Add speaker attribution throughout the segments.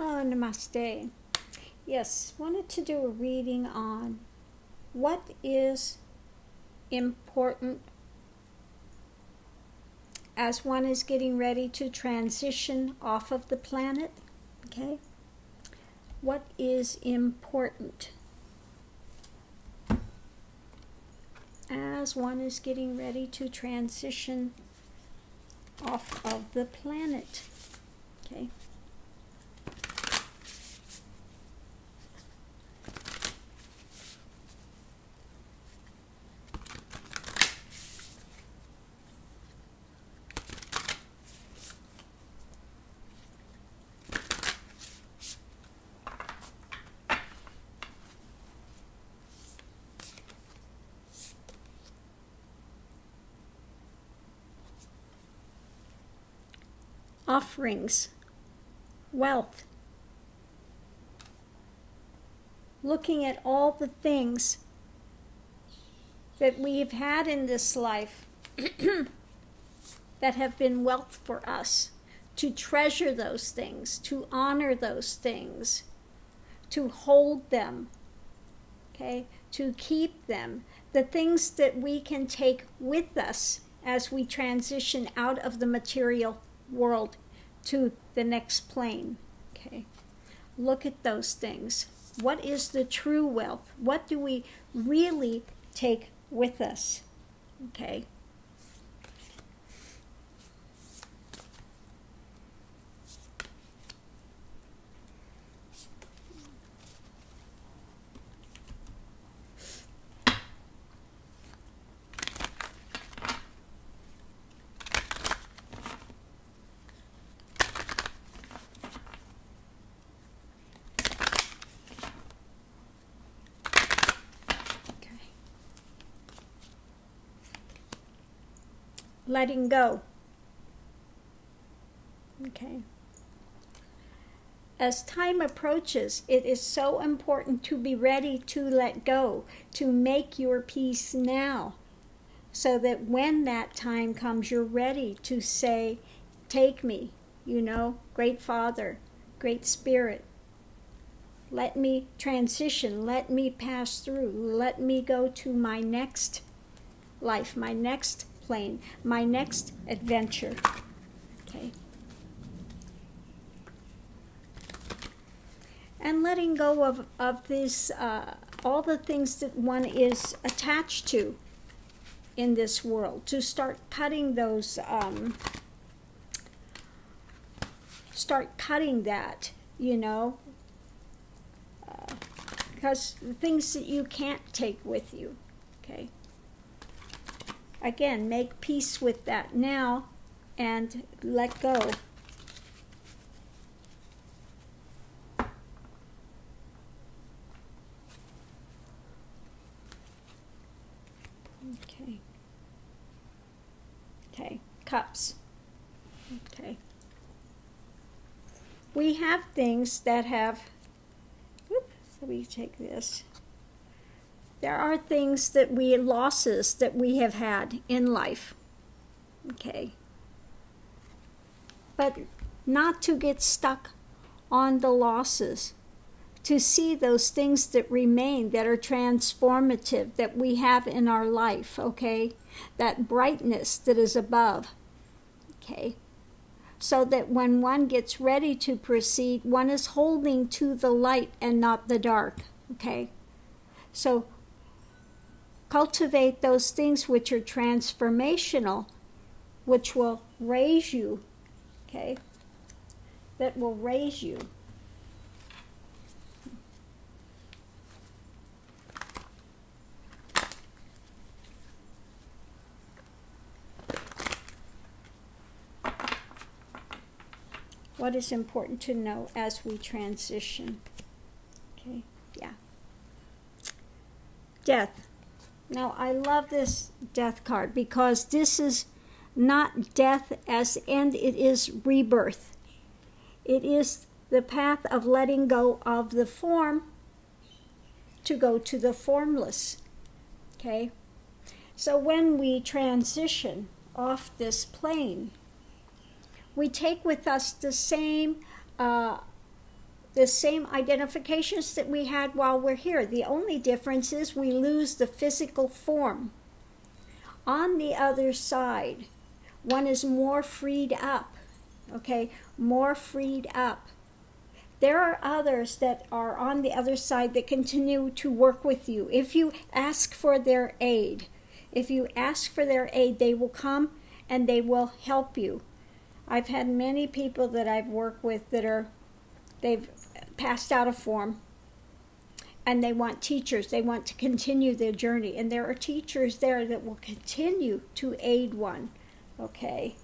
Speaker 1: Oh, namaste. Yes, wanted to do a reading on what is important as one is getting ready to transition off of the planet. Okay? What is important as one is getting ready to transition off of the planet? Okay? Offerings, wealth, looking at all the things that we've had in this life that have been wealth for us, to treasure those things, to honor those things, to hold them, okay, to keep them, the things that we can take with us as we transition out of the material world to the next plane. Okay, look at those things. What is the true wealth? What do we really take with us? Okay. Letting go. Okay. As time approaches, it is so important to be ready to let go, to make your peace now, so that when that time comes, you're ready to say, take me, Great Father, Great Spirit. Let me transition, let me pass through, let me go to my next life, my next plane, my next adventure. Okay. And letting go of this, all the things that one is attached to in this world, to start cutting those, start cutting that, because things that you can't take with you. Okay. Again, make peace with that now and let go. Okay. Okay, cups. Okay. We have things that have, let me take this. There are things that losses that we have had in life, okay? But not to get stuck on the losses, to see those things that remain, that are transformative, that we have in our life, okay? That brightness that is above, okay? So that when one gets ready to proceed, one is holding to the light and not the dark, okay? So cultivate those things which are transformational, which will raise you, okay? That will raise you. What is important to know as we transition? Okay, yeah. Death. Now, I love this death card because this is not death as end, it is rebirth. It is the path of letting go of the form to go to the formless. Okay? So when we transition off this plane, we take with us the same the same identifications that we had while we're here. The only difference is we lose the physical form. On the other side, one is more freed up, okay? More freed up. There are others that are on the other side that continue to work with you. If you ask for their aid, they will come and they will help you. I've had many people that I've worked with that they've passed out of form, and they want teachers. They want to continue their journey, and there are teachers there that will continue to aid one. Okay,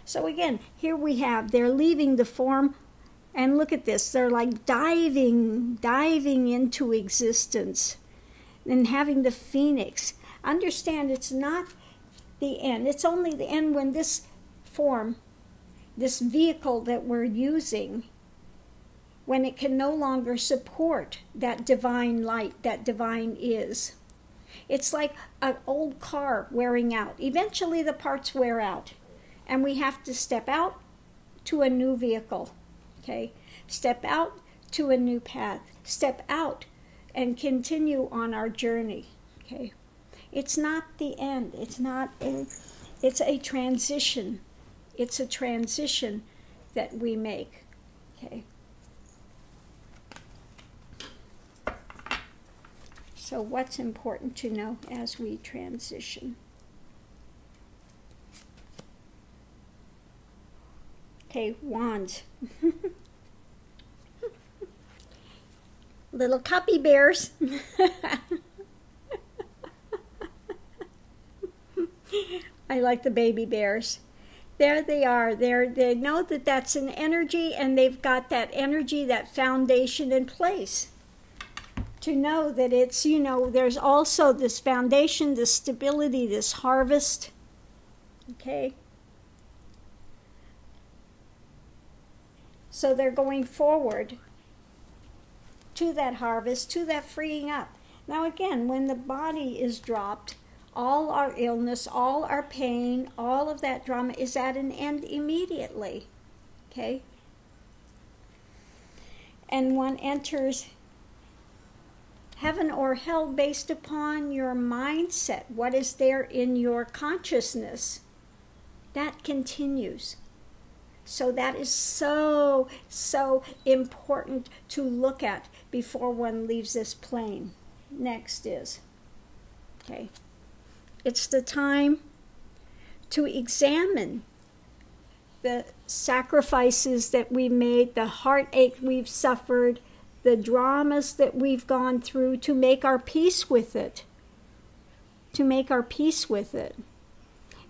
Speaker 1: so again, here we have, they're leaving the form, and look at this, they're like diving into existence and having the phoenix. Understand, it's not the end. It's only the end when this form, this vehicle that we're using, when it can no longer support that divine light, that divine is. It's like an old car wearing out. Eventually the parts wear out, and we have to step out to a new vehicle, okay? Step out to a new path. Step out and continue on our journey, okay? It's not the end. It's a transition. It's a transition that we make, okay? So what's important to know as we transition? Okay, wands. Little cuppy bears. I like the baby bears. There they are. They know that that's an energy, and they've got that energy, that foundation in place. To know that it's, there's also this foundation, this stability, this harvest. Okay? So they're going forward to that harvest, to that freeing up. Now again, when the body is dropped, all our illness, all our pain, all of that drama is at an end immediately. Okay? And one enters heaven or hell based upon your mindset, what is there in your consciousness. That continues. So that is so important to look at before one leaves this plane. Next is, okay, it's the time to examine the sacrifices that we made, the heartache we've suffered, the dramas that we've gone through, to make our peace with it. To make our peace with it.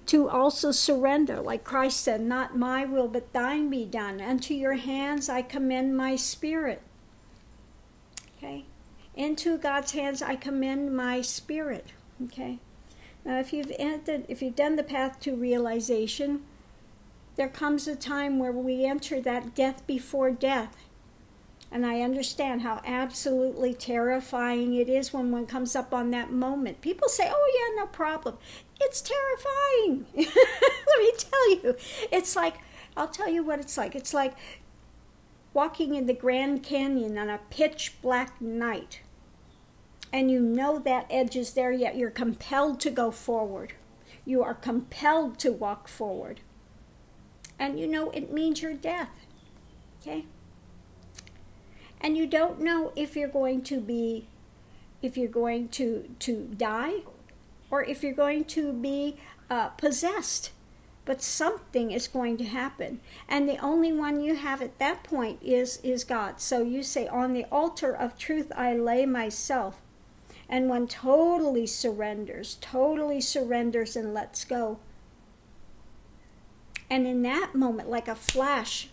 Speaker 1: To also surrender, like Christ said, not my will, but thine be done. Unto your hands I commend my spirit. Okay? Into God's hands I commend my spirit. Okay? Now if you've done the path to realization, there comes a time where we enter that death before death. And I understand how absolutely terrifying it is when one comes up on that moment. People say, oh yeah, no problem. It's terrifying. Let me tell you. It's like, I'll tell you what it's like. It's like walking in the Grand Canyon on a pitch black night. And you know that edge is there, yet you're compelled to go forward. You are compelled to walk forward. And you know it means your death. Okay? And you don't know if you're going to die, or if you're going to be possessed. But something is going to happen. And the only one you have at that point is God. So you say, on the altar of truth I lay myself. And one totally surrenders and lets go. And in that moment, like a flash,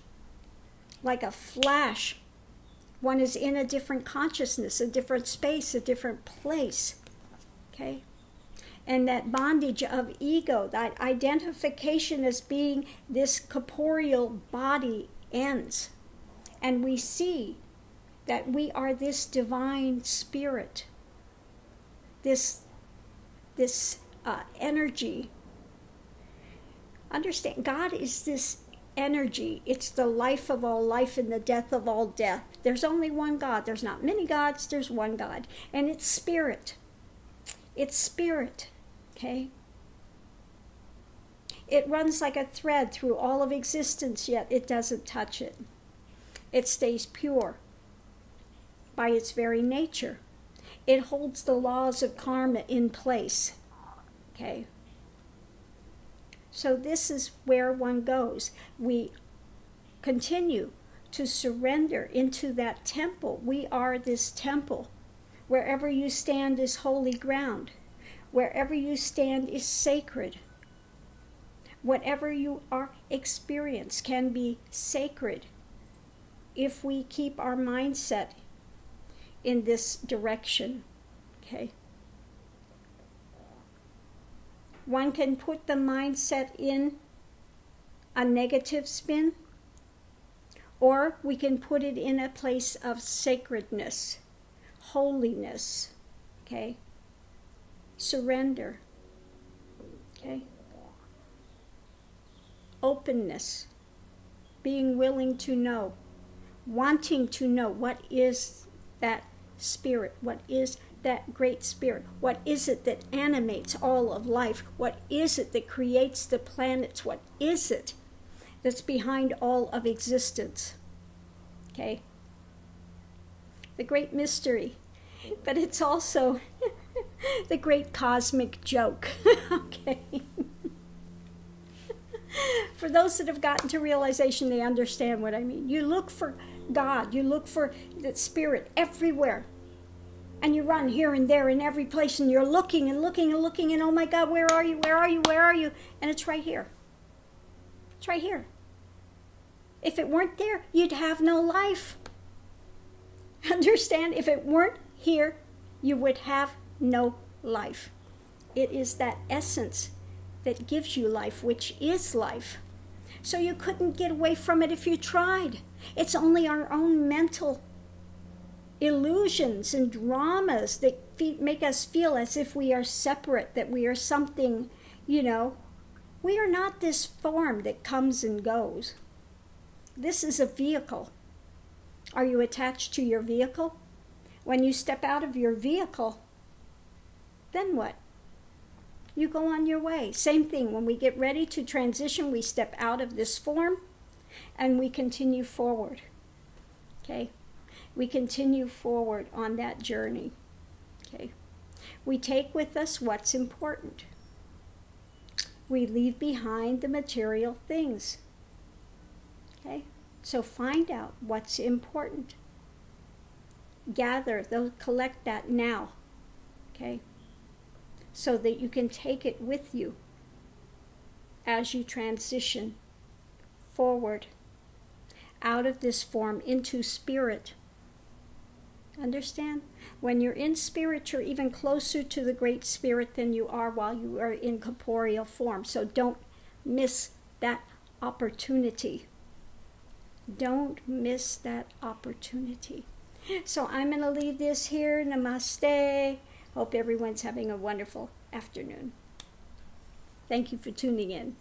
Speaker 1: one is in a different consciousness, a different space, a different place. Okay? And that bondage of ego, that identification as being this corporeal body ends. And we see that we are this divine spirit, this energy. Understand, God is this energy. It's the life of all life and the death of all death. There's only one God. There's not many gods. There's one God. And it's spirit. It's spirit. Okay? It runs like a thread through all of existence, yet it doesn't touch it. It stays pure by its very nature. It holds the laws of karma in place. Okay? So this is where one goes. We continue to surrender into that temple. We are this temple. Wherever you stand is holy ground. Wherever you stand is sacred. Whatever you are experience can be sacred if we keep our mindset in this direction. Okay? One can put the mindset in a negative spin, or we can put it in a place of sacredness, holiness, okay? Surrender, okay? Openness, being willing to know, wanting to know what is that spirit, what is that great spirit, what is it that animates all of life, what is it that creates the planets, what is it that's behind all of existence, okay? The great mystery, but it's also the great cosmic joke, okay? For those that have gotten to realization, they understand what I mean. You look for God, you look for the spirit everywhere. And you run here and there in every place, and you're looking and looking and looking, and oh my God, where are you, where are you, where are you? And it's right here. It's right here. If it weren't there, you'd have no life. Understand? If it weren't here, you would have no life. It is that essence that gives you life, which is life. So you couldn't get away from it if you tried. It's only our own mental illusions and dramas that make us feel as if we are separate, that we are something, you know. We are not this form that comes and goes. This is a vehicle. Are you attached to your vehicle? When you step out of your vehicle, then what? You go on your way. Same thing. When we get ready to transition, we step out of this form and we continue forward. Okay? We continue forward on that journey. Okay? We take with us what's important. We leave behind the material things. Okay? So find out what's important. Gather, collect that now. Okay? So that you can take it with you as you transition forward out of this form into spirit. Understand? When you're in spirit, you're even closer to the great spirit than you are while you are in corporeal form. So don't miss that opportunity. Don't miss that opportunity. So I'm going to leave this here. Namaste. Hope everyone's having a wonderful afternoon. Thank you for tuning in.